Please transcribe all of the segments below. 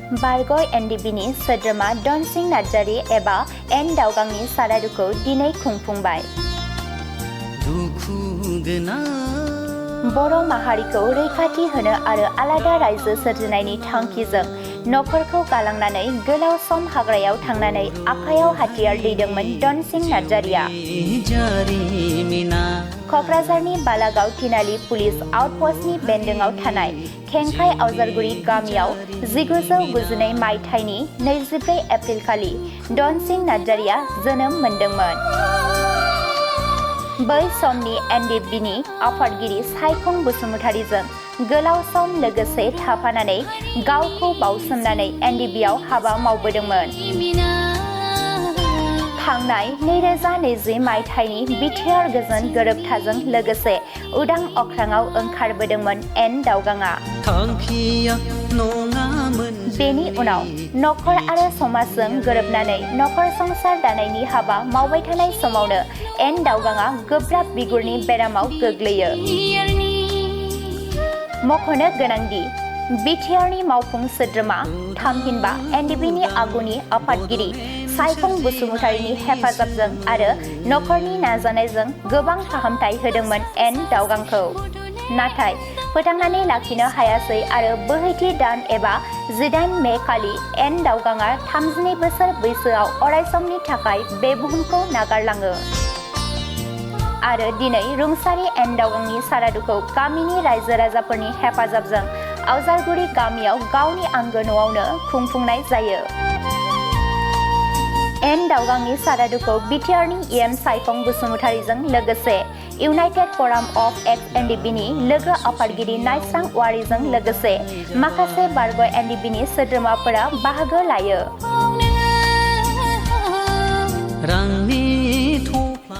बारगय एनडिबिनि सोद्रोमा धनसिं नार्जारि एबा एन दावगांनि सारादुखौ दिनै खुंफुंबाय। बर' माहारिखौ रैखाथि होनो आरो आलादा रायजो सोरजिनायनि थांखिजों नखरखौ गालांनानै गोलाव सम हाग्रायाव थांनानै आखायाव हाथियार दैदोंमोन धनसिं नार्जारिया। कक्राझारनि बालागाव तिनालि पुलिस आउटपस्टनि बेन्दोंआव थानाय खेंखाय आवजारगुरि गामियाव 1992 मायथाइनि 24 एप्रिल खालि धनसिं नार्जारिया जोनोम मोनदोंमोन। बै समनि एनडिएफबिनि आफादगिरि सायखं बसुमतारीजों गोलाव सम लोगोसे थाफानानै गावखौ बाउसोमनानै एनडिएफबिआव हाबा मावबोदोंमोन। थांनाय 2020 मायथाइनि बिटिआर गोजोन गोरोबथाजों लोगोसे उदां अख्राङाव ओंखारबोदोंमोन एन दावगाङा। बेनि उनाव नखर आरो समाजजों गोरोबनानै नखर संसार दानायनि हाबा मावबाय थानाय समावनो एन दावगाङा गोब्राब बिगुरनि बेरामाव गोग्लैयो। मख'नो गोनांदि बिटिआरनि मावफुं सोद्रोमा थामहिनबा एनडिएफबिनि आगुनि आफादगिरि सायखं बसुमतारीनि हेफाजाबजों आरो नखरनि नाजानायजों गोबां फाहामथाय होदोंमोन एन दावगांखौ। नाथाय फोथांनानै लाखिनो हायासै आरो बोहैथि दान एबा 18 मे खालि एन दावगाङा 32 बोसोर बैसोआव अरायसमनि थाखाय बे बुहुमखौ नागारलाङो। आरो दिनै रुंसारि एन दावगांनि सारादुखौ गामिनि रायजो राजाफोरनि हेफाजाबजों आवजारगुरि गामियाव गावनि आंगो न'आवनो खुंफुंनाय जायो। एन दावगांनि सारादुखौ बिटिआरनि इएम सायखं बसुमतारीजों लोगोसे इउनाइटेड फराम अफ एक्स एनडिएफबिनि लोगो आफादगिरि नायस्रां वारिजों लोगोसे माखासे बारगय एनडिएफबिनि सोद्रोमाफोरा बाहागो लायो।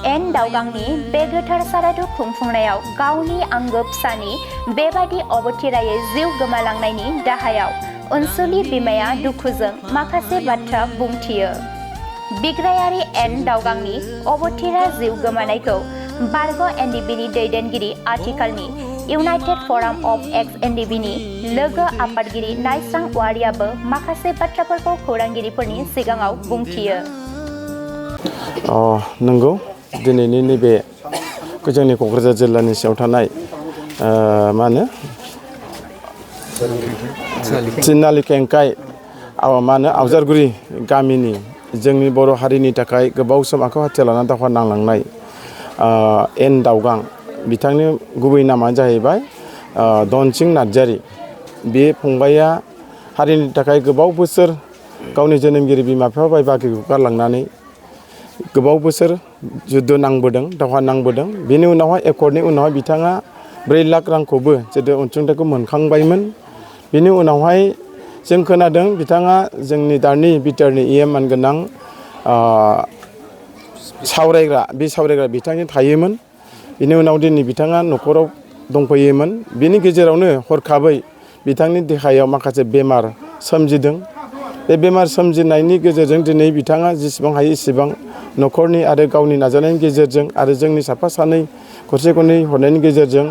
एन दावगांनि बे गोथार सारादु खुंफुंनायाव गावनि आंगो फिसानि बेबादि अबथिरायै जिउ गोमालांनायनि दाहायाव अनसुलि बिमाया दुखुजों माखासे बाथ्रा बुंथियो। बिग्रायारि एन दावगांनि अबथिरा जिउ गोमानायखौ बारग एनडिएफबिनि दैदेनगिरि आथिखालनि इउनाइटेड फराम अफ एक्स एनडिएफबिनि लोगो आफादगिरि नायस्रां वारियाबो माखासे बाथ्राफोरखौ खौरांगिरिफोरनि सिगाङाव बुंथियो। नंगौ, दिनैनि नैबे जोंनि कक्राझार जिल्लानि सिङाव थानाय तिनालि खेंखाय आवजारगुरि गामिनि जोंनि बर' हारिनि थाखाय गोबाव सम आखायाव हाथियार लानानै दावहा नांलांनाय एन दावगां, बिथांनि गुबै नामानो जाहैबाय धनसिं नार्जारि। बे फंबाया हारिनि थाखाय गोबाव बोसोर गावनि जोनोमगिरि बिमा बिफा बाय बाहागिखौ गारलांनानै गोबाव बोसोर जुद्ध नांबोदों, दावहा नांबोदों। बेनि उनावहाय एकर्डनि उनावहाय बिथाङा 4 लाख रांखौबो जेथु अनसुंथाइखौ मोनखांबायमोन। बेनि उनावहाय जों खोनादों बिथाङा जोंनि दानि बिटिआरनि इएम मानगोनां सावरायग्रा बिथांजों थायोमोन। बेनि उनाव दिनै बिथाङा न'खराव दंफैयोमोन। बेनि गेजेरावनो हरखाबै बिथांनि देहायाव माखासे बेमार सोमजिदों। बे बेमार सोमजिनायनि गेजेरजों दिनै बिथाङा जेसेबां हायो एसेबां न'खरनि आरो गावनि नाजानायनि गेजेरजों आरो जोंनि साफा सानै गरसे गरनै हरनायनि गेजेरजों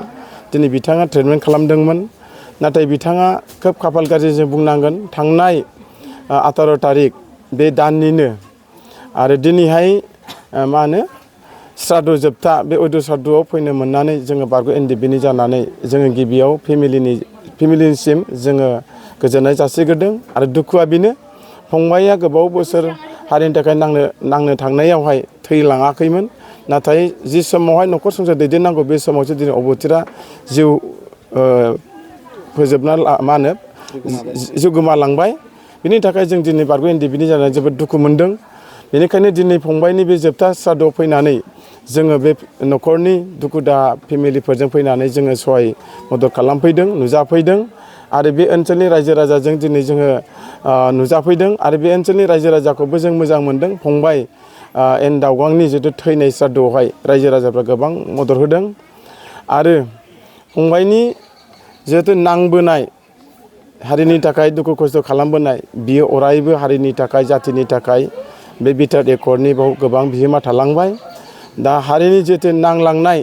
दिनै बिथाङा ट्रिटमेन्ट खालामदोंमोन। नाथाय बिथाङा खोब खाफाल गाज्रिजों बुंनांगोन, थांनाय 18 तारिख बे दाननिनो आरो दिनैहाय श्राद्ध जोबथा बे उद्ध श्राद्धआव फैनो मोननानै जोङो बारग एनडिएफबिनि जानानै जोङो गिबियाव फेमिलिनिसिम जोङो गोजोननाय जासिग्रोदों। आरो दुखुआ बेनो, फंबाया गोबाव बोसोर हारिनि थाखाय नांनो थांनायावहाय थैलाङाखैमोन। नाथाय जि समावहाय न'खर संसार दैदेननांगौ बे समावसो दिनै अबथिरा जिउ फोजोबना जिउ गोमालांबाय। बिनि थाखाय जों दिनै बारग एनडिएफबिनि जानानै जोबोद दुखु मोनदों। बेनिखायनो दिनै फंबायनि बे जोबथा श्राद्धआव फैनानै जोङो बे न'खरनि दुखु दाहा फेमिलिफोरजों फैनानै जोङो सहाय मदद खालामफैदों, नुजाफैदों। आरो बे ओनसोलनि रायजो राजाजों दिनै जोङो नुजाफैदों। आरो बे ओनसोलनि रायजो राजाखौबो जों मोजां मोनदों। फंबाय एन दावगांनि जितु थैनाय श्राद्धआवहाय रायजो राजाफ्रा गोबां मदद होदों। आरो फंबायनि जिहेतु नांबोनाय हारिनि थाखाय दुखु खस्थ' खालामबोनाय, बियो अरायबो हारिनि थाखाय जाथिनि थाखाय बे बिटिआर एकर्डनि गोबां बिहोमा थालांबाय। दा हारिनि जितु नांलांनाय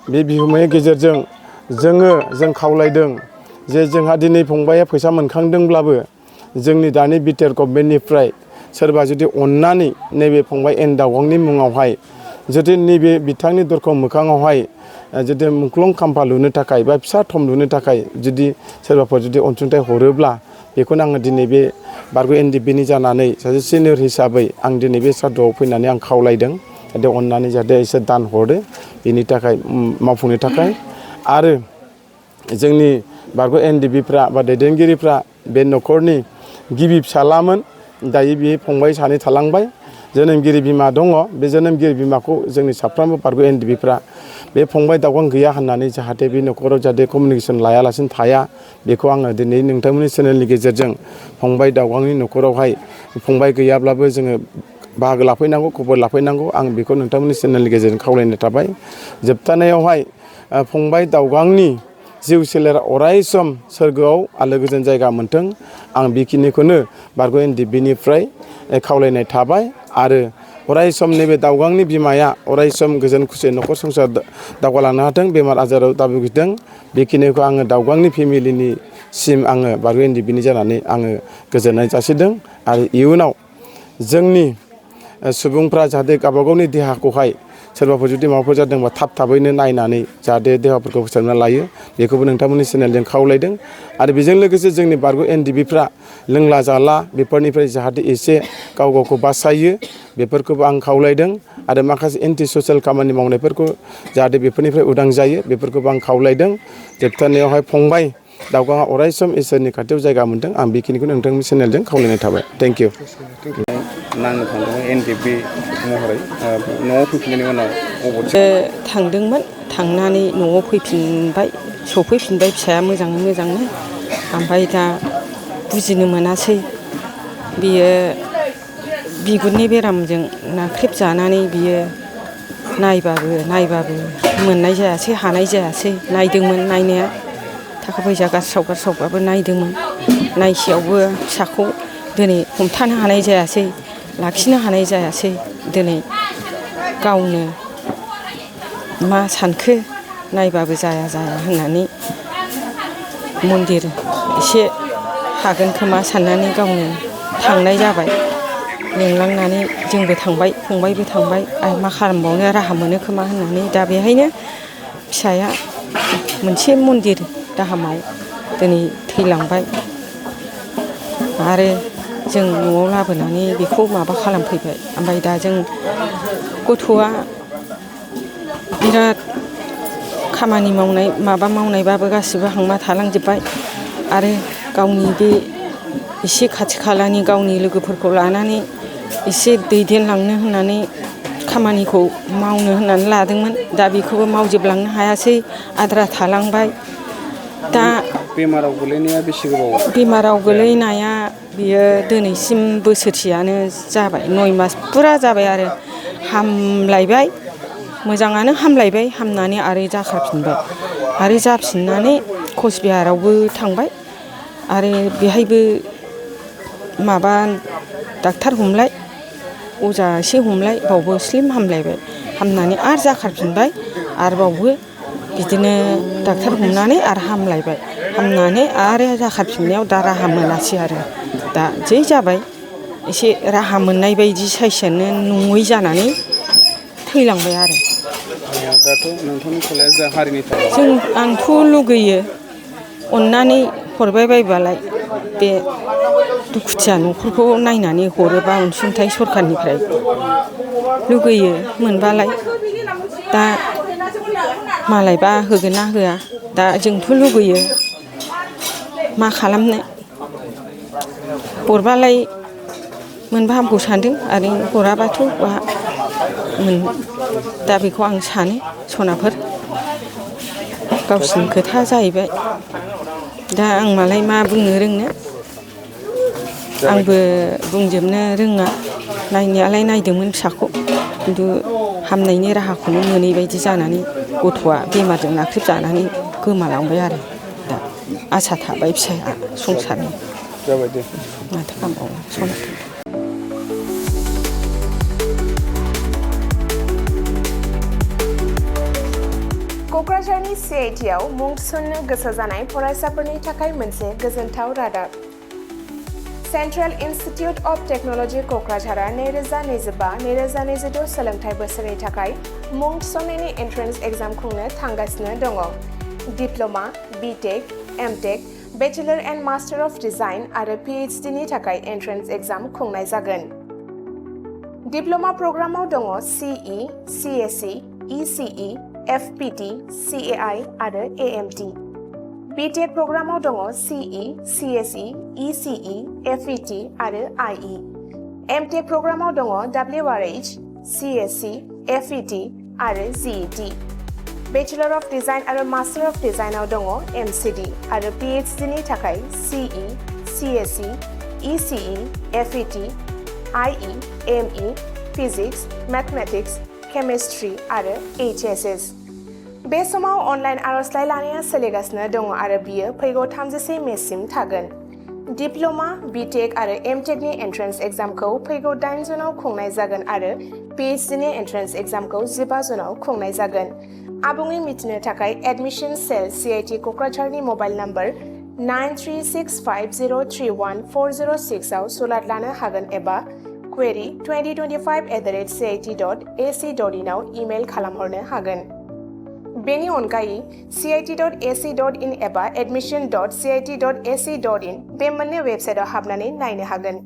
बे बिहोमानि गेजेरजों जों खावलायदों जे जोंहा दिनै फंबाया फैसा मोनखांदोंब्लाबो जोंनि दानि बिटिआर गभर्नमेन्टनिफ्राय सोरबा जुदि अननानै नैबे फंबाय एन दावगांनि मुङावहाय जुदि नैबे बिथांनि दरखं मोखाङावहाय जुदि मुंख्लं खाम्फा लुनो थाखाय बा फिसा थम लुनो थाखाय जुदि सोरबाफोर जुदि अनसुंथाइ हरोब्ला बेखौनो आङो दिनै बे बारग' एनडिएफबि जानानै सासे सिनियर हिसाबै आं दिनै बे सादुआव फैनानै आं खावलायदों जाहाथे अननानै जाहाथे एसे दान हरो बेनि थाखाय मावफुंनो थाखाय आरो जोंनि बारग' एनडिएफबिफ्रा बा दैदेनगिरिफ्रा बे न'खरनि गिबि फिसालामोन दायो बे फंबाय सानै थालांबाय जोनोमगिरि बिमा दङ बे जोनोमगिरि बिमाखौ जोंनि साफ्रोमबो बारग' एनडिएफबिफ्रा बे फंबाय दावगां गैया होननानै जाहाथे बे न'खराव जाहाथे कमिउनिकेसन लायालासिनो थाया बेखौ आङो दिनै नोंथांमोननि चेनेलनि गेजेरजों फंबाय दावगांनि न'खरावहाय फंबाय गैयाब्लाबो जोङो बाहागो लाफैनांगौ खबर लाफैनांगौ आं बेखौ नोंथांमोननि चेनेलनि गेजेरजों खावलायनाय थाबाय जोबथानायावहाय फंबाय दावगांनि जिउ सोलेरा अरायसम सोरगोआव आलो गोजोन जायगा मोन्थों आं बेखिनिखौनो बारग' एनडिएफबिनिफ्राय खावलायनाय थाबाय आरो अरायसम नैबे दावगांनि बिमाया अरायसम गोजोन खुसि न'खर संसार दावगालांनो हाथों बेमार आजाराव दाभुगिथों बेखिनिखौ आङो दावगांनि फेमिलिनिसिम आङो बारग' एनडिएफबिनि जानानै आङो गोजोननाय जासिदों आरो इयुनाव जोंनि सुबुंफ्रा जाहाथे गावबागावनि देहाखौहाय सोरबाफोर जुदि माबाफोर जादोंबा थाबैनो नायनानै जाहाथे देहाफोरखौ फोसाबना लायो बेखौबो नोंथांमोननि चेनेलजों खावलायदों आरो बेजों लोगोसे जोंनि बारग' एनडिएफबिफ्रा लोंला जाला बेफोरनिफ्राय जाहाथे एसे गाव गावखौ बासायो बेफोरखौबो आं खावलायदों आरो माखासे एन्टि ससियेल खामानि मावनायफोरखौ जाहाथे बेफोरनिफ्राय उदां जायो बेफोरखौबो आं खावलायदों जोबथारनायावहाय फंबाय दावगाङा अरायसम इसोरनि खाथियाव जायगा मोनदों आं बेखिनिखौ नोंथांनि चेनेलजों खावलायनाय थाबाय थेंक इउ नांनो थांदोंमोन एनडिएफबि महरै न'आव फैफिननायनि उनाव अबथिं थांदोंमोन थांनानै न'आव फैफिनबाय सफैफिनबाय फिसाया मोजाङै मोजांनो ओमफ्राय दा बुजिनो मोनासै बियो बिगुरनि बेरामजों नाख्रेबजानानै बियो नायबाबो मोननाय जायासै हानाय जायासै नायदोंमोन नायनाया थाखा फैसा गारस्रावबाबो नायदोंमोन नायसेयावबो फिसाखौ दिनै हमथानो हानाय जायासै लाखिनो हानाय जायासै दिनै गावनो मा सानखो नायबाबो जाया होननानै मन्दिर एसे हागोन खोमा साननानै गावनो थांनाय जाबाय लिंलांनानै जोंबो थांबाय फंबायबो थांबाय आरो मा खालामबावनो राहा मोनो खोमा होननानै दा बेहायनो फिसाया मोनसे मन्दिर दाहामाव दिनै थैलांबाय आरो जों न'आव लाबोनानै बेखौ माबा खालामफैबाय ओमफ्राय दा जों गथ'आ बिराद खामानि मावनाय माबा मावनायबाबो गासिबो हांमा थालांजोब्बाय आरो गावनि बे एसे खाथि खालानि गावनि लोगोफोरखौ लानानै एसे दैदेनलांनो होननानै खामानिखौ मावनो होननानै लादोंमोन दा बेखौबो मावजोबलांनो हायासै आद्रा थालांबाय दा बेमाराव गोलैनाया बेसे गोबाव बेमाराव गोलैनाया बियो दिनैसिम बोसोरसेयानो जाबाय 9 मास फुरा जाबाय आरो हामलायबाय मोजाङानो हामलायबाय हामनानै आरो जाखारफिनबाय आरो जाफिननानै कचबिहारावबो थांबाय आरो बेहायबो माबा डाक्टार हमलाय अजा एसे हमलाय बावबो स्लिम हामलायबाय हामनानै आरो जाखारफिनबाय आरो बावबो बिदिनो डाक्टार हमनानै आरो हामलायबाय हामनानै आरो जाखारफिननायाव दा राहा मोनासै आरो दा जै जाबाय एसे राहा मोननाय बायदि साइसआनो नङै जानानै थैलांबाय आरो दाथ' नोंथांनि फिसाज्लाया जा हारिनि थाखाय आंथ' लुगैयो अननानै हरबाय बायबालाय बे दुखुथिया न'खरखौ नायनानै हरोबा अनसुंथाइ सरखारनिफ्राय लुगैयो मोनबालाय दा मालायबा होगोन ना होआ दा जोंथ' लुगैयो मा खालामनो हरबालाय मोनबा हामगौ सानदों आरो हराबाथ' बहा दा बेखौ आं सानो सनाफोर गावसिनि खोथा जाहैबाय दा आं मालाय मा बुंनो रोंनो आंबो बुंजोबनो रोङा नायनायालाय नायदोंमोन फिसाखौ खिन्थु हामनायनि राहाखौनो मोनै बायदि जानानै गथ'आ बेमारजों नाख्रेबजानानै गोमालांबाय आरो दा आसा थाबाय फिसाया संसारनि जाबाय दे माथो खालामबावनो सनाफोर क'क्राझारनि CIT आव मुं थिसन्नो गोसो जानाय फरायसाफोरनि थाखाय मोनसे गोजोनथाव रादाब। सेन्ट्रेल इन्स्टिटिउट अफ टेक्न'लजि क'क्राझारा 2025-2026 सोलोंथाइ बोसोरनि थाखाय मुं थिसननायनि एन्ट्रेन्स एग्जाम खुंनो थांगासिनो दङ। Diploma, BTech, MTech, bachelor and master of design आरो PhD नि थाखाय एन्ट्रेन्स एग्जाम खुंनाय जागोन। डिप्ल'मा प्रग्रामाव दङ CE, CSE, ECE, FPT, CAI आरो AMT। BTEC प्रग्रामाव दङ CE, CSE, ECE, FET आरो IE। MTEC प्रग्रामाव दङ WRH, CSE, FET आरो GET। बेचेलर अफ डिजाइन आरो मास्टार अफ डिजाइनाव दङ MCD आरो PhD नि थाखाय CE, CSE, ECE, FET, IE, ME, physics, mathematics, chemistry आरो HSS। बे समाव अनलाइन आर'जलाइ लानाया सोलिगासिनो दङ आरो बियो फैगौ 31 मेसिम थागोन। डिप्ल'मा, बिटेक आरो एमटेक नि एन्ट्रेन्स एग्जामखौ फैगौ 8 जुनाव खुंनाय जागोन आरो PhD नि एन्ट्रेन्स एग्जामखौ 15 जुनाव खुंनाय जागोन। आबुङै मिथिनो थाखाय एडमिशन सेल CIT क'क्राझारनि मबाइल नम्बर 9365031406 आव सुलाद लानो हागोन एबा query 2025@cit.ac.in आव इमेल खालामहरनो हागोन। बेनि अनगायै cit.ac.in एबा admission.cit.ac.in बे मोननै वेबसाइटआव हाबनानै नायनो हागोन।